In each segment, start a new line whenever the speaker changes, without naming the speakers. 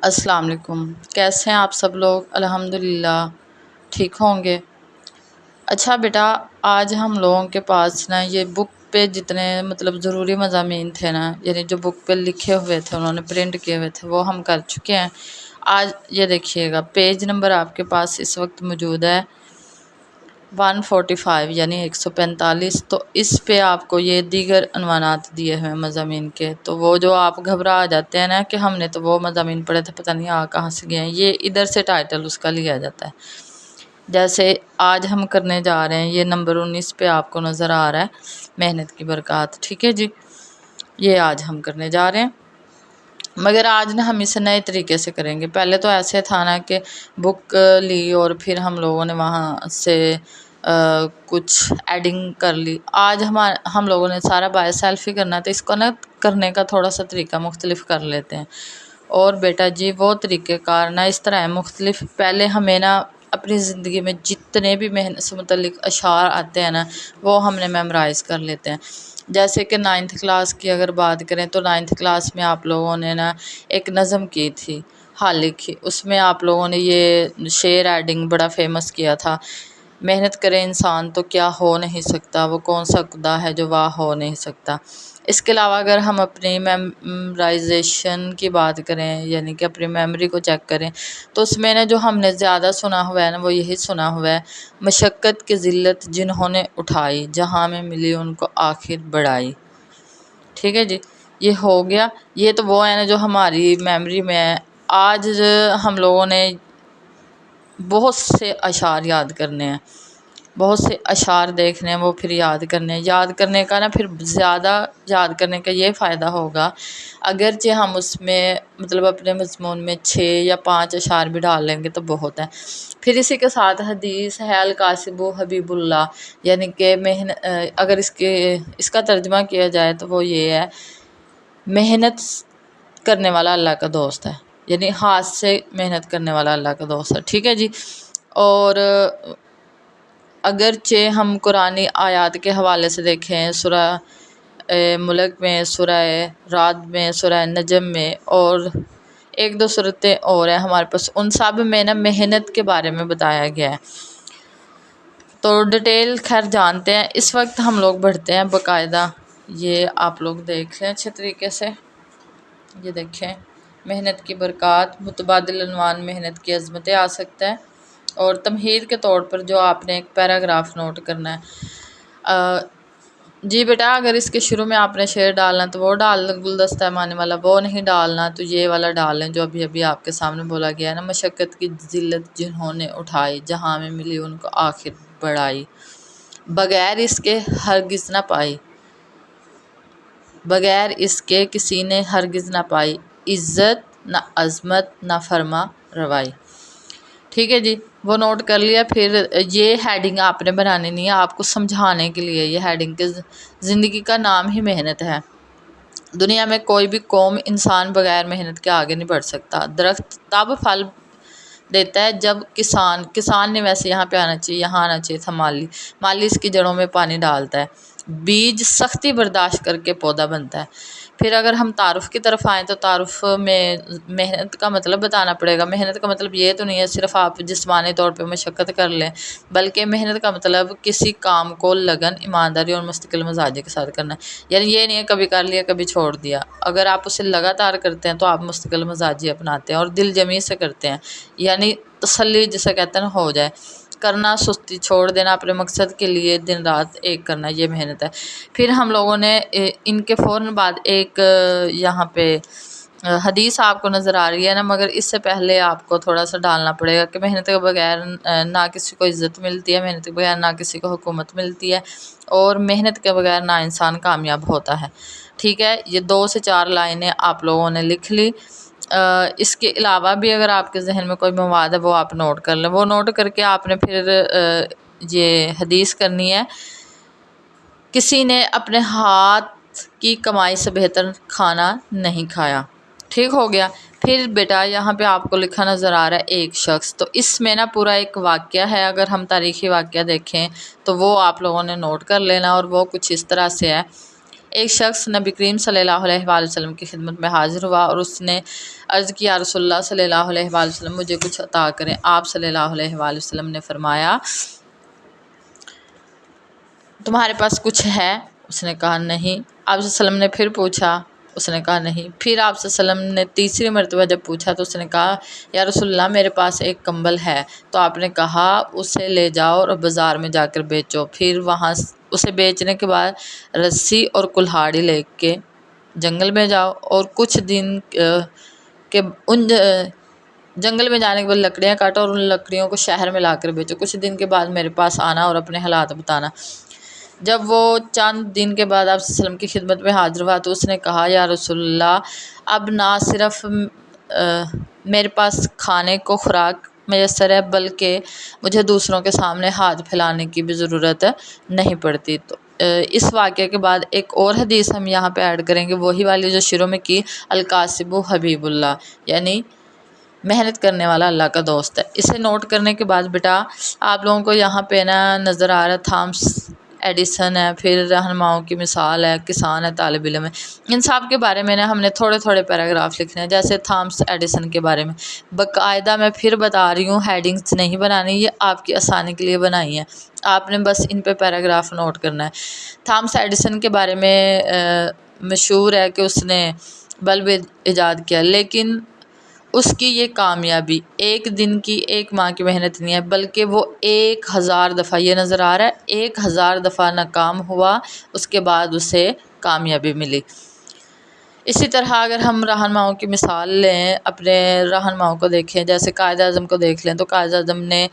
السلام علیکم، کیسے ہیں آپ سب لوگ؟ الحمدللہ ٹھیک ہوں گے۔ اچھا بیٹا، آج ہم لوگوں کے پاس نا یہ بک پہ جتنے ضروری مضامین تھے نا، یعنی جو بک پہ لکھے ہوئے تھے، انہوں نے پرنٹ کیے ہوئے تھے، وہ ہم کر چکے ہیں۔ آج یہ دیکھیے گا، پیج نمبر آپ کے پاس اس وقت موجود ہے 145 یعنی 145۔ تو اس پہ آپ کو یہ دیگر عنوانات دیے ہوئے مضامین کے، تو وہ جو آپ گھبرا جاتے ہیں نا کہ ہم نے تو وہ مضامین پڑھے تھے، پتہ نہیں کہاں سے گئے ہیں، یہ ادھر سے ٹائٹل اس کا لیا جاتا ہے۔ جیسے آج ہم کرنے جا رہے ہیں، یہ نمبر 19 پہ آپ کو نظر آ رہا ہے، محنت کی برکات۔ ٹھیک ہے جی، یہ آج ہم کرنے جا رہے ہیں، مگر آج نا ہم اسے نئے طریقے سے کریں گے۔ پہلے تو ایسے تھا نا کہ بک لی اور پھر ہم لوگوں نے وہاں سے کچھ ایڈنگ کر لی۔ آج ہم لوگوں نے سارا بائی سیلف ہی کرنا ہے، تو اس کو نا کرنے کا تھوڑا سا طریقہ مختلف کر لیتے ہیں۔ اور بیٹا جی، وہ طریقہ کار نا اس طرح ہے مختلف۔ پہلے ہمیں نا اپنی زندگی میں جتنے بھی محنت سے متعلق اشعار آتے ہیں نا، وہ ہم نے میمورائز کر لیتے ہیں۔ جیسے کہ 9th کلاس کی اگر بات کریں تو 9th کلاس میں آپ لوگوں نے نا ایک نظم کی تھی، حالق کی، اس میں آپ لوگوں نے یہ شعر ایڈنگ بڑا فیمس کیا تھا، محنت کرے انسان تو کیا ہو نہیں سکتا، وہ کون سا خدا ہے جو واہ ہو نہیں سکتا۔ اس کے علاوہ اگر ہم اپنی میمورائزیشن کی بات کریں، یعنی کہ اپنی میموری کو چیک کریں، تو اس میں نے جو ہم نے زیادہ سنا ہوا ہے نا، وہ یہی سنا ہوا ہے، مشقت کی ذلت جنہوں نے اٹھائی، جہاں میں ملی ان کو آخر بڑائی۔ ٹھیک ہے جی، یہ ہو گیا۔ یہ تو وہ ہے نا جو ہماری میموری میں ہے۔ آج ہم لوگوں نے بہت سے اشعار یاد کرنے ہیں، بہت سے اشعار دیکھنے ہیں، وہ پھر یاد کرنے ہیں۔ یاد کرنے کا نا پھر زیادہ یاد کرنے کا یہ فائدہ ہوگا، اگرچہ ہم اس میں اپنے مضمون میں 6 یا 5 اشعار بھی ڈال لیں گے تو بہت ہے۔ پھر اسی کے ساتھ حدیث ہے الکاسب حبیب اللہ، یعنی کہ اگر اس کا ترجمہ کیا جائے تو وہ یہ ہے، محنت کرنے والا اللہ کا دوست ہے، یعنی ہاتھ سے محنت کرنے والا اللہ کا دوست ہے۔ ٹھیک ہے جی، اور اگرچہ ہم قرآنی آیات کے حوالے سے دیکھیں، سورہ ملک میں، سورہ رعد میں، سورہ نجم میں، اور 1-2 صورتیں اور ہیں ہمارے پاس، ان سب میں نا محنت کے بارے میں بتایا گیا ہے۔ تو ڈیٹیل خیر جانتے ہیں۔ اس وقت ہم لوگ بڑھتے ہیں باقاعدہ، یہ آپ لوگ دیکھ لیں اچھے طریقے سے، یہ دیکھیں، محنت کی برکات، متبادل عنوان محنت کی عظمتیں آ سکتا ہے، اور تمہید کے طور پر جو آپ نے ایک پیراگراف نوٹ کرنا ہے۔ جی بیٹا، اگر اس کے شروع میں آپ نے شعر ڈالنا تو وہ ڈال دیں، گلدستہ معنی والا، وہ نہیں ڈالنا تو یہ والا ڈال لیں جو ابھی آپ کے سامنے بولا گیا ہے نا، مشقت کی ذلت جنہوں نے اٹھائی، جہاں میں ملی ان کو آخر بڑائی، بغیر اس کے ہرگز نہ پائی، بغیر اس کے کسی نے ہرگز نہ پائی، عزت نہ عظمت نہ فرما روائی۔ ٹھیک ہے جی، وہ نوٹ کر لیا۔ پھر یہ ہیڈنگ آپ نے بنانی نہیں ہے، آپ کو سمجھانے کے لیے یہ ہیڈنگ کہ زندگی کا نام ہی محنت ہے۔ دنیا میں کوئی بھی قوم، انسان بغیر محنت کے آگے نہیں بڑھ سکتا۔ درخت تب پھل دیتا ہے جب کسان نے ویسے یہاں پہ آنا چاہیے، یہاں آنا چاہیے تھا مالی اس کی جڑوں میں پانی ڈالتا ہے، بیج سختی برداشت کر کے پودا بنتا ہے۔ پھر اگر ہم تعارف کی طرف آئیں تو تعارف میں محنت کا بتانا پڑے گا۔ محنت کا یہ تو نہیں ہے صرف آپ جسمانی طور پہ مشقت کر لیں، بلکہ محنت کا کسی کام کو لگن، ایمانداری اور مستقل مزاجی کے ساتھ کرنا ہے۔ یعنی یہ نہیں ہے کبھی کر لیا کبھی چھوڑ دیا، اگر آپ اسے لگاتار کرتے ہیں تو آپ مستقل مزاجی اپناتے ہیں اور دل جمی سے کرتے ہیں، یعنی تسلی جسے کہتے ہیں ہو جائے، کرنا سستی چھوڑ دینا، اپنے مقصد کے لیے دن رات ایک کرنا، یہ محنت ہے۔ پھر ہم لوگوں نے ان کے فوراً بعد ایک یہاں پہ حدیث آپ کو نظر آ رہی ہے نا، مگر اس سے پہلے آپ کو تھوڑا سا ڈالنا پڑے گا کہ محنت کے بغیر نہ کسی کو عزت ملتی ہے، محنت کے بغیر نہ کسی کو حکومت ملتی ہے، اور محنت کے بغیر نہ انسان کامیاب ہوتا ہے۔ ٹھیک ہے، یہ 2 سے 4 لائنیں آپ لوگوں نے لکھ لی۔ اس کے علاوہ بھی اگر آپ کے ذہن میں کوئی مواد ہے وہ آپ نوٹ کر لیں، وہ نوٹ کر کے آپ نے پھر یہ حدیث کرنی ہے، کسی نے اپنے ہاتھ کی کمائی سے بہتر کھانا نہیں کھایا۔ ٹھیک ہو گیا۔ پھر بیٹا یہاں پہ آپ کو لکھا نظر آ رہا ہے ایک شخص، تو اس میں نا پورا ایک واقعہ ہے، اگر ہم تاریخی واقعہ دیکھیں تو وہ آپ لوگوں نے نوٹ کر لینا، اور وہ کچھ اس طرح سے ہے۔ ایک شخص نبی کریم صلی اللہ علیہ وآلہ وسلم کی خدمت میں حاضر ہوا، اور اس نے عرض کی یا رسول اللہ صلی اللہ علیہ وآلہ وسلم مجھے کچھ عطا کریں۔ آپ صلی اللہ علیہ وآلہ وسلم نے فرمایا تمہارے پاس کچھ ہے؟ اس نے کہا نہیں۔ آپ صلی اللہ علیہ وسلم نے پھر پوچھا، اس نے کہا نہیں۔ پھر آپ صلی اللہ علیہ وسلم نے تیسری مرتبہ جب پوچھا تو اس نے کہا یا رسول اللہ میرے پاس ایک کمبل ہے۔ تو آپ نے کہا اسے لے جاؤ اور بازار میں جا کر بیچو، پھر وہاں اسے بیچنے کے بعد رسی اور کلہاڑی لے کے جنگل میں جاؤ اور کچھ دن کے ان جنگل میں جانے کے بعد لکڑیاں کاٹو اور ان لکڑیوں کو شہر میں لا کر بیچو، کچھ دن کے بعد میرے پاس آنا اور اپنے حالات بتانا۔ جب وہ چند دن کے بعد آپ صلی اللہ علیہ وسلم کی خدمت میں حاضر ہوا تو اس نے کہا یا رسول اللہ اب نہ صرف میرے پاس کھانے کو خوراک میسر ہے بلکہ مجھے دوسروں کے سامنے ہاتھ پھیلانے کی بھی ضرورت نہیں پڑتی۔ تو اس واقعے کے بعد ایک اور حدیث ہم یہاں پہ ایڈ کریں گے، وہی والی جو شروع میں کی القاسب حبیب اللہ، یعنی محنت کرنے والا اللہ کا دوست ہے۔ اسے نوٹ کرنے کے بعد بیٹا آپ لوگوں کو یہاں پہ نا نظر آ رہا تھامس ایڈیسن ہے، پھر رہنماؤں کی مثال ہے، کسان ہے، طالب علم ہے۔ ان سب کے بارے میں نا ہم نے تھوڑے تھوڑے پیراگراف لکھنے ہیں، جیسے تھامس ایڈیسن کے بارے میں باقاعدہ میں پھر بتا رہی ہوں، ہیڈنگس نہیں بنانی، یہ آپ کی آسانی کے لیے بنائی ہیں، آپ نے بس ان پہ پیراگراف نوٹ کرنا ہے۔ تھامس ایڈیسن کے بارے میں مشہور ہے کہ اس نے بلب ایجاد کیا، لیکن اس کی یہ کامیابی ایک دن کی ایک ماہ کی محنت نہیں ہے بلکہ وہ 1000 دفعہ، یہ نظر آ رہا ہے 1000 دفعہ ناکام ہوا، اس کے بعد اسے کامیابی ملی۔ اسی طرح اگر ہم رہنماؤں کی مثال لیں، اپنے رہنماؤں کو دیکھیں، جیسے قائد اعظم کو دیکھ لیں تو قائد اعظم نے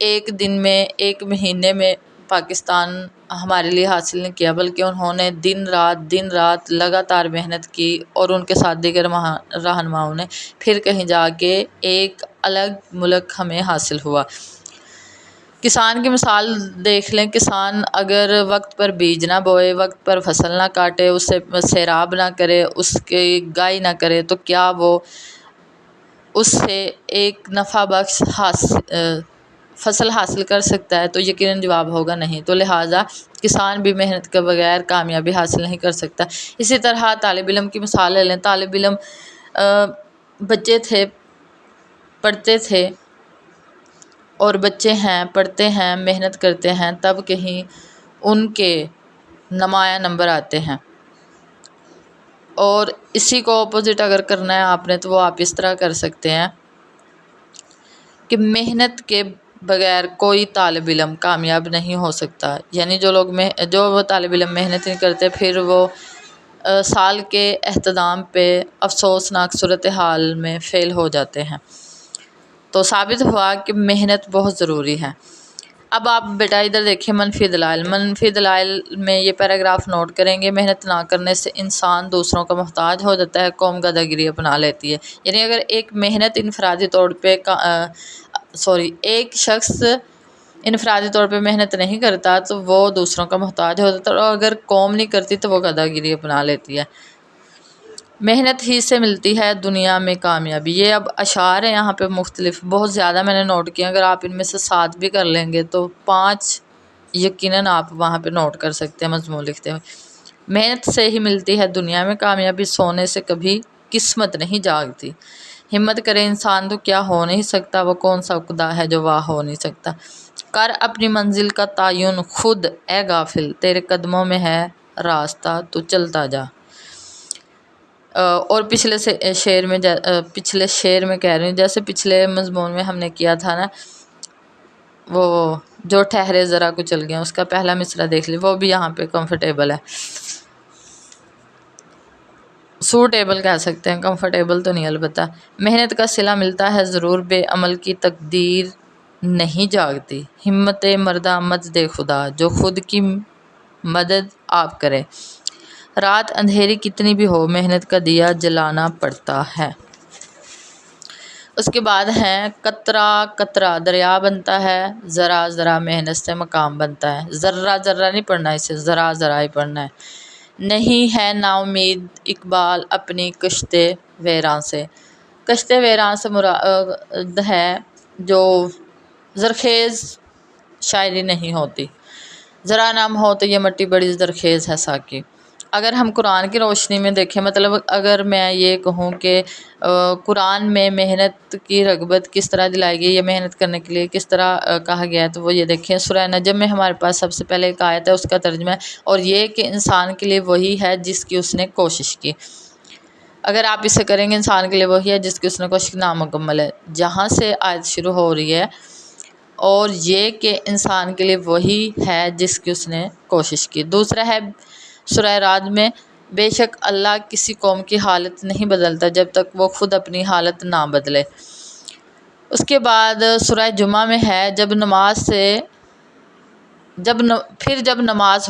ایک دن میں ایک مہینے میں پاکستان ہمارے لیے حاصل نہیں کیا بلکہ انہوں نے دن رات لگاتار محنت کی، اور ان کے ساتھ دیگر رہنماؤں نے پھر کہیں جا کے ایک الگ ملک ہمیں حاصل ہوا۔ کسان کی مثال دیکھ لیں، کسان اگر وقت پر بیج نہ بوئے، وقت پر فصل نہ کاٹے، اسے سیراب نہ کرے، اس کی گائی نہ کرے تو کیا وہ اس سے ایک نفع بخش فصل حاصل کر سکتا ہے؟ تو یقیناً جواب ہوگا نہیں۔ تو لہٰذا کسان بھی محنت کے بغیر کامیابی حاصل نہیں کر سکتا۔ اسی طرح طالب علم کی مثال لے لیں، طالب علم بچے تھے، پڑھتے تھے، اور بچے ہیں پڑھتے ہیں، محنت کرتے ہیں، تب کہیں ان کے نمایاں نمبر آتے ہیں، اور اسی کو اپوزٹ اگر کرنا ہے آپ نے تو وہ آپ اس طرح کر سکتے ہیں کہ محنت کے بغیر کوئی طالب علم کامیاب نہیں ہو سکتا، یعنی جو وہ طالب علم محنت نہیں کرتے پھر وہ سال کے اختتام پہ افسوسناک صورتحال میں فیل ہو جاتے ہیں۔ تو ثابت ہوا کہ محنت بہت ضروری ہے۔ اب آپ بیٹا ادھر دیکھیں منفی دلائل میں یہ پیراگراف نوٹ کریں گے، محنت نہ کرنے سے انسان دوسروں کا محتاج ہو جاتا ہے، قوم گدھا گیری اپنا لیتی ہے۔ یعنی اگر ایک شخص انفرادی طور پہ محنت نہیں کرتا تو وہ دوسروں کا محتاج ہو جاتا ہے، اور اگر قوم نہیں کرتی تو وہ گدھا گیری اپنا لیتی ہے۔ محنت ہی سے ملتی ہے دنیا میں کامیابی۔ یہ اب اشعار ہیں یہاں پہ مختلف، بہت زیادہ میں نے نوٹ کیا، اگر آپ ان میں سے 7 بھی کر لیں گے تو 5 یقیناً آپ وہاں پہ نوٹ کر سکتے ہیں مضمون لکھتے ہوئے۔ محنت سے ہی ملتی ہے دنیا میں کامیابی، سونے سے کبھی قسمت نہیں جاگتی، ہمت کرے انسان تو کیا ہو نہیں سکتا، وہ کون سا خدا ہے جو واہ ہو نہیں سکتا، کر اپنی منزل کا تعین خود اے غافل، تیرے قدموں میں ہے راستہ تو چلتا جا۔ اور پچھلے شعر میں کہہ رہی ہوں، جیسے پچھلے مضمون میں ہم نے کیا تھا نا، وہ جو ٹھہرے ذرا کو چل گیا، اس کا پہلا مصرع دیکھ لی، وہ بھی یہاں پہ کمفرٹیبل ہے، سوٹیبل کہہ سکتے ہیں، کمفرٹیبل تو نہیں البتہ۔ محنت کا صلہ ملتا ہے ضرور، بے عمل کی تقدیر نہیں جاگتی، ہمت مردہ مت دے خدا، جو خود کی مدد آپ کرے، رات اندھیری کتنی بھی ہو محنت کا دیا جلانا پڑتا ہے۔ اس کے بعد ہیں قطرہ قطرہ دریا بنتا ہے، ذرا ذرا محنت سے مقام بنتا ہے۔ ذرہ ذرہ نہیں پڑھنا، اسے ذرا ذرا ہی پڑھنا ہے۔ نہیں ہے نا امید اقبال اپنی کشت ویراں سے، کشت ویراں سے مراد ہے جو زرخیز شاعری نہیں ہوتی، ذرا نام ہو تو یہ مٹی بڑی زرخیز ہے ساقی، اگر ہم قرآن کی روشنی میں دیکھیں، مطلب اگر میں یہ کہوں کہ قرآن میں محنت کی رغبت کس طرح دلائی گئی، یہ محنت کرنے کے لیے کس طرح کہا گیا ہے، تو وہ یہ دیکھیں سورہ نجم میں ہمارے پاس سب سے پہلے ایک آیت ہے، اس کا ترجمہ ہے اور یہ کہ انسان کے لیے وہی ہے جس کی اس نے کوشش کی۔ اگر آپ اسے کریں گے، انسان کے لیے وہی ہے جس کی اس نے کوشش کی، نامکمل ہے، جہاں سے آیت شروع ہو رہی ہے، اور یہ کہ انسان کے لیے وہی ہے جس کی اس نے کوشش کی۔ دوسرا ہے سورہ رعد میں، بے شک اللہ کسی قوم کی حالت نہیں بدلتا جب تک وہ خود اپنی حالت نہ بدلے۔ اس کے بعد سورہ جمعہ میں ہے، جب نماز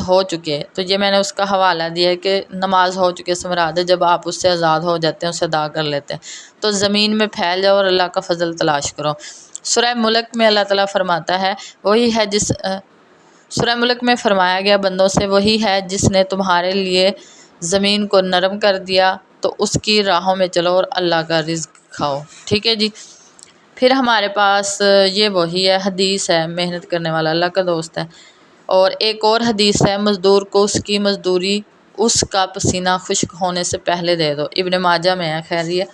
ہو چکے، تو یہ میں نے اس کا حوالہ دیا ہے کہ نماز ہو چکے سے مراد ہے جب آپ اس سے آزاد ہو جاتے ہیں، اسے ادا کر لیتے ہیں، تو زمین میں پھیل جاؤ اور اللہ کا فضل تلاش کرو۔ سورہ ملک میں اللہ تعالیٰ فرماتا ہے، سورہ ملک میں فرمایا گیا بندوں سے، وہی ہے جس نے تمہارے لیے زمین کو نرم کر دیا، تو اس کی راہوں میں چلو اور اللہ کا رزق کھاؤ۔ ٹھیک ہے جی۔ پھر ہمارے پاس یہ وہی ہے، حدیث ہے، محنت کرنے والا اللہ کا دوست ہے۔ اور ایک اور حدیث ہے، مزدور کو اس کی مزدوری اس کا پسینہ خشک ہونے سے پہلے دے دو، ابن ماجہ میں ہے۔ خیر یہ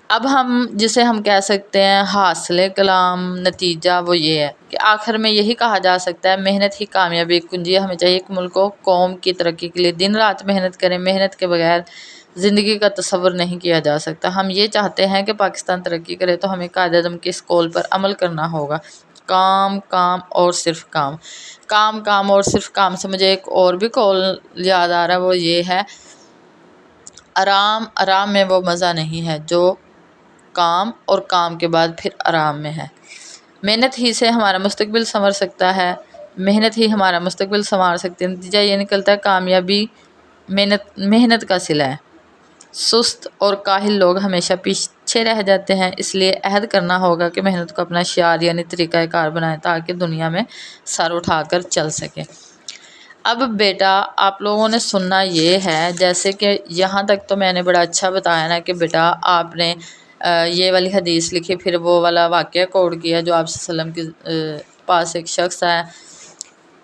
اب جسے ہم کہہ سکتے ہیں حاصل کلام، نتیجہ وہ یہ ہے کہ آخر میں یہی کہا جا سکتا ہے، محنت ہی کامیابی کی کنجی ہے۔ ہمیں چاہیے کہ ملک و قوم کی ترقی کے لیے دن رات محنت کریں۔ محنت کے بغیر زندگی کا تصور نہیں کیا جا سکتا۔ ہم یہ چاہتے ہیں کہ پاکستان ترقی کرے، تو ہمیں قائد اعظم کے اس قول پر عمل کرنا ہوگا، کام کام اور صرف کام۔ کام کام اور صرف کام سے مجھے ایک اور بھی قول یاد آ رہا ہے، وہ یہ ہے، آرام میں وہ مزہ نہیں ہے جو کام اور کام کے بعد پھر آرام میں ہے۔ محنت ہی سے ہمارا مستقبل سنور سکتا ہے، محنت ہی ہمارا مستقبل سنوار سکتی ہے۔ نتیجہ یہ نکلتا ہے، کامیابی محنت کا صلہ ہے۔ سست اور کاہل لوگ ہمیشہ پیچھے رہ جاتے ہیں، اس لیے عہد کرنا ہوگا کہ محنت کو اپنا شعار یعنی طریقہ کار بنائیں تاکہ دنیا میں سر اٹھا کر چل سکے۔ اب بیٹا آپ لوگوں نے سننا یہ ہے، جیسے کہ یہاں تک تو میں نے بڑا اچھا بتایا نا کہ بیٹا آپ نے یہ والی حدیث لکھی، پھر وہ والا واقعہ کوڈ کیا جو آپ صلی اللہ علیہ وسلم کے پاس ایک شخص ہے،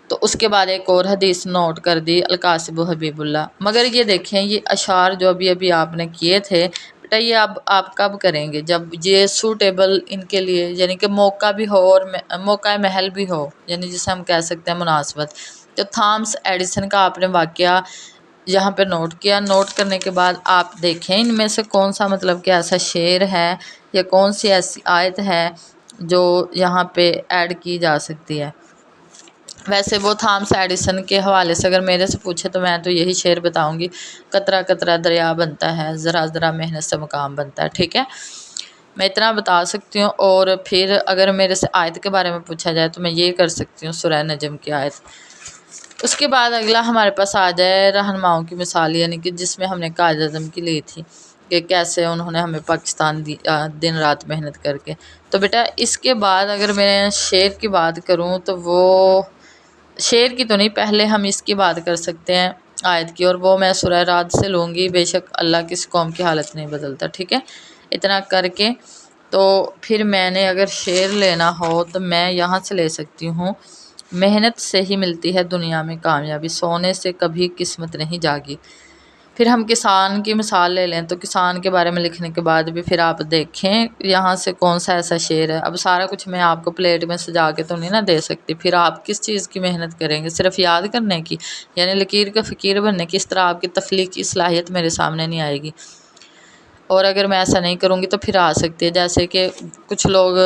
تو اس کے بعد ایک اور حدیث نوٹ کر دی، القاسب حبیب اللہ۔ مگر یہ دیکھیں، یہ اشعار جو ابھی آپ نے کیے تھے بیٹا، یہ اب آپ کب کریں گے؟ جب یہ سوٹیبل ان کے لیے، یعنی کہ موقع بھی ہو اور موقع محل بھی ہو، یعنی جسے ہم کہہ سکتے ہیں مناسبت۔ تو تھامس ایڈیسن کا آپ نے واقعہ یہاں پہ نوٹ کیا، نوٹ کرنے کے بعد آپ دیکھیں ان میں سے کون سا مطلب کہ ایسا شعر ہے یا کون سی ایسی آیت ہے جو یہاں پہ ایڈ کی جا سکتی ہے۔ ویسے وہ تھامس ایڈیسن کے حوالے سے اگر میرے سے پوچھے تو میں تو یہی شعر بتاؤں گی، قطرہ قطرہ دریا بنتا ہے، ذرا ذرا محنت سے مقام بنتا ہے۔ ٹھیک ہے، میں اتنا بتا سکتی ہوں۔ اور پھر اگر میرے سے آیت کے بارے میں پوچھا جائے تو میں یہ کر سکتی ہوں، سورہ نجم کی آیت۔ اس کے بعد اگلا ہمارے پاس آ جائے رہنماؤں کی مثال، یعنی کہ جس میں ہم نے قائد اعظم کی لی تھی کہ کیسے انہوں نے ہمیں پاکستان دن رات محنت کر کے۔ تو بیٹا اس کے بعد اگر میں شعر کی بات کروں تو وہ شعر کی تو نہیں، پہلے ہم اس کی بات کر سکتے ہیں آیت کی، اور وہ میں سورہ رعد سے لوں گی، بے شک اللہ کسی قوم کی حالت نہیں بدلتا۔ ٹھیک ہے، اتنا کر کے تو پھر میں نے اگر شعر لینا ہو تو میں یہاں سے لے سکتی ہوں، محنت سے ہی ملتی ہے دنیا میں کامیابی، سونے سے کبھی قسمت نہیں جاگی۔ پھر ہم کسان کی مثال لے لیں تو کسان کے بارے میں لکھنے کے بعد بھی پھر آپ دیکھیں یہاں سے کون سا ایسا شعر ہے۔ اب سارا کچھ میں آپ کو پلیٹ میں سجا کے تو نہیں نا دے سکتی، پھر آپ کس چیز کی محنت کریں گے؟ صرف یاد کرنے کی، یعنی لکیر کا فقیر بننے کی؟ اس طرح آپ کی تخلیقی صلاحیت میرے سامنے نہیں آئے گی، اور اگر میں ایسا نہیں کروں گی تو پھر آ سکتی ہے، جیسے کہ کچھ لوگ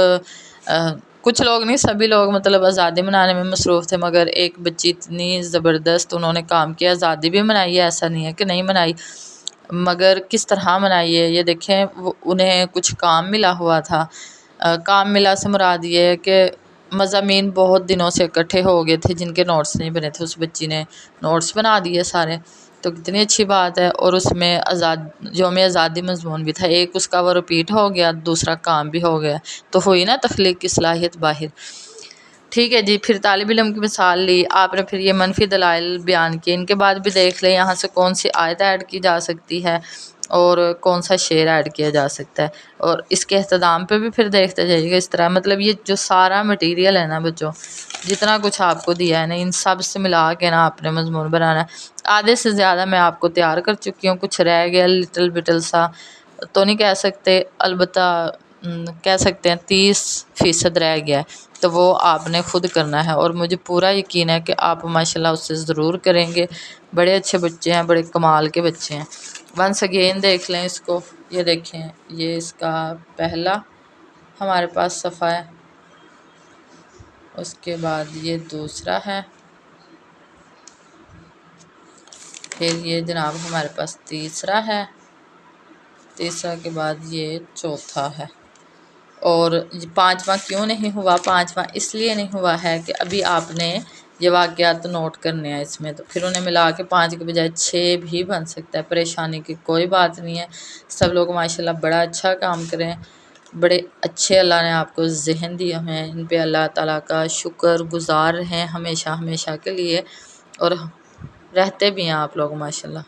نہیں، سبھی لوگ مطلب آزادی منانے میں مصروف تھے، مگر ایک بچی اتنی زبردست انہوں نے کام کیا، آزادی بھی منائی ہے، ایسا نہیں ہے کہ نہیں منائی، مگر کس طرح منائی ہے یہ دیکھیں۔ انہیں کچھ کام ملا ہوا تھا، کام ملا سے مراد یہ ہے کہ مضامین بہت دنوں سے اکٹھے ہو گئے تھے جن کے نوٹس نہیں بنے تھے، اس بچی نے نوٹس بنا دیے سارے، تو کتنی اچھی بات ہے۔ اور اس میں یوم آزادی مضمون بھی تھا، ایک اس کا وہ رپیٹ ہو گیا، دوسرا کام بھی ہو گیا، تو ہوئی نا تخلیق کی صلاحیت باہر۔ ٹھیک ہے جی، پھر طالب علم کی مثال لی آپ نے، پھر یہ منفی دلائل بیان کیے، ان کے بعد بھی دیکھ لیں یہاں سے کون سی آیت ایڈ کی جا سکتی ہے، اور کون سا شعر ایڈ کیا جا سکتا ہے، اور اس کے اختتام پہ بھی پھر دیکھتے جائیے گا اس طرح. مطلب یہ جو سارا مٹیریل ہے نا بچوں، جتنا کچھ آپ کو دیا ہے نا، ان سب سے ملا کے نا آپ نے مضمون بنانا ہے. آدھے سے زیادہ میں آپ کو تیار کر چکی ہوں، کچھ رہ گیا لٹل بٹل سا تو نہیں کہہ سکتے، البتہ کہہ سکتے ہیں 30% رہ گیا ہے، تو وہ آپ نے خود کرنا ہے. اور مجھے پورا یقین ہے کہ آپ ماشاءاللہ اس سے ضرور کریں گے. بڑے اچھے بچے ہیں، بڑے کمال کے بچے ہیں. ونس اگین دیکھ لیں اس کو، یہ دیکھیں، یہ اس کا پہلا ہمارے پاس صفحہ ہے، اس کے بعد یہ دوسرا ہے، پھر یہ جناب ہمارے پاس تیسرا ہے، تیسرا کے بعد یہ چوتھا ہے. اور پانچواں کیوں نہیں ہوا؟ پانچواں اس لیے نہیں ہوا ہے کہ ابھی آپ نے یہ واقعات نوٹ کرنے ہیں اس میں، تو پھر انہیں ملا کے 5 کے بجائے 6 بھی بن سکتا ہے. پریشانی کی کوئی بات نہیں ہے. سب لوگ ماشاءاللہ بڑا اچھا کام کریں، بڑے اچھے اللہ نے آپ کو ذہن دیے ہیں، ان پہ اللہ تعالیٰ کا شکر گزار ہیں ہمیشہ ہمیشہ کے لیے، اور رہتے بھی ہیں آپ لوگ ماشاءاللہ.